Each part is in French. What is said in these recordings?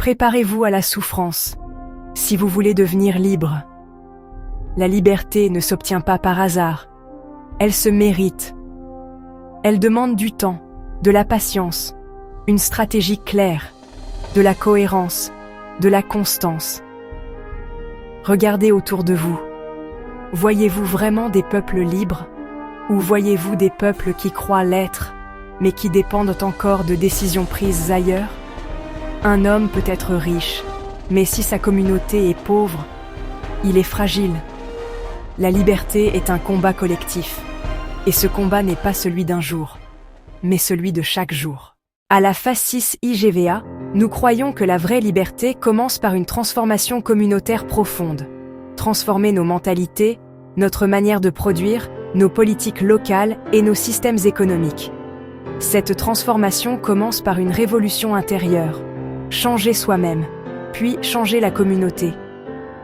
Préparez-vous à la souffrance, si vous voulez devenir libre. La liberté ne s'obtient pas par hasard. Elle se mérite. Elle demande du temps, de la patience, une stratégie claire, de la cohérence, de la constance. Regardez autour de vous. Voyez-vous vraiment des peuples libres? Ou voyez-vous des peuples qui croient l'être, mais qui dépendent encore de décisions prises ailleurs? Un homme peut être riche, mais si sa communauté est pauvre, il est fragile. La liberté est un combat collectif, et ce combat n'est pas celui d'un jour, mais celui de chaque jour. À la Fascis IGVA, nous croyons que la vraie liberté commence par une transformation communautaire profonde. Transformer nos mentalités, notre manière de produire, nos politiques locales et nos systèmes économiques. Cette transformation commence par une révolution intérieure. Changer soi-même, puis changer la communauté.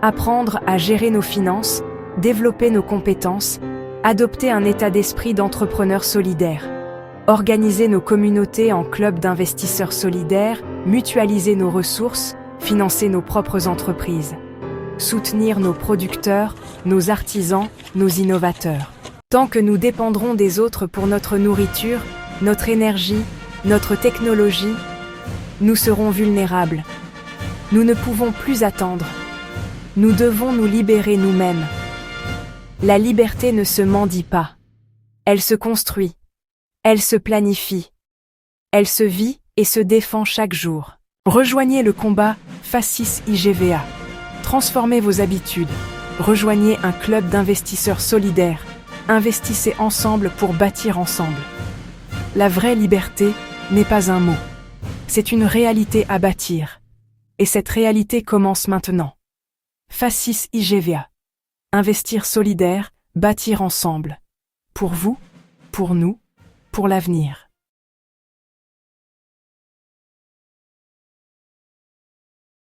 Apprendre à gérer nos finances, développer nos compétences, adopter un état d'esprit d'entrepreneur solidaire. Organiser nos communautés en clubs d'investisseurs solidaires, mutualiser nos ressources, financer nos propres entreprises. Soutenir nos producteurs, nos artisans, nos innovateurs. Tant que nous dépendrons des autres pour notre nourriture, notre énergie, notre technologie, nous serons vulnérables. Nous ne pouvons plus attendre. Nous devons nous libérer nous-mêmes. La liberté ne se mendie pas. Elle se construit. Elle se planifie. Elle se vit et se défend chaque jour. Rejoignez le combat Fascis IGVA. Transformez vos habitudes. Rejoignez un club d'investisseurs solidaires. Investissez ensemble pour bâtir ensemble. La vraie liberté n'est pas un mot. C'est une réalité à bâtir. Et cette réalité commence maintenant. Fascis IGVA. Investir solidaire, bâtir ensemble. Pour vous, pour nous, pour l'avenir.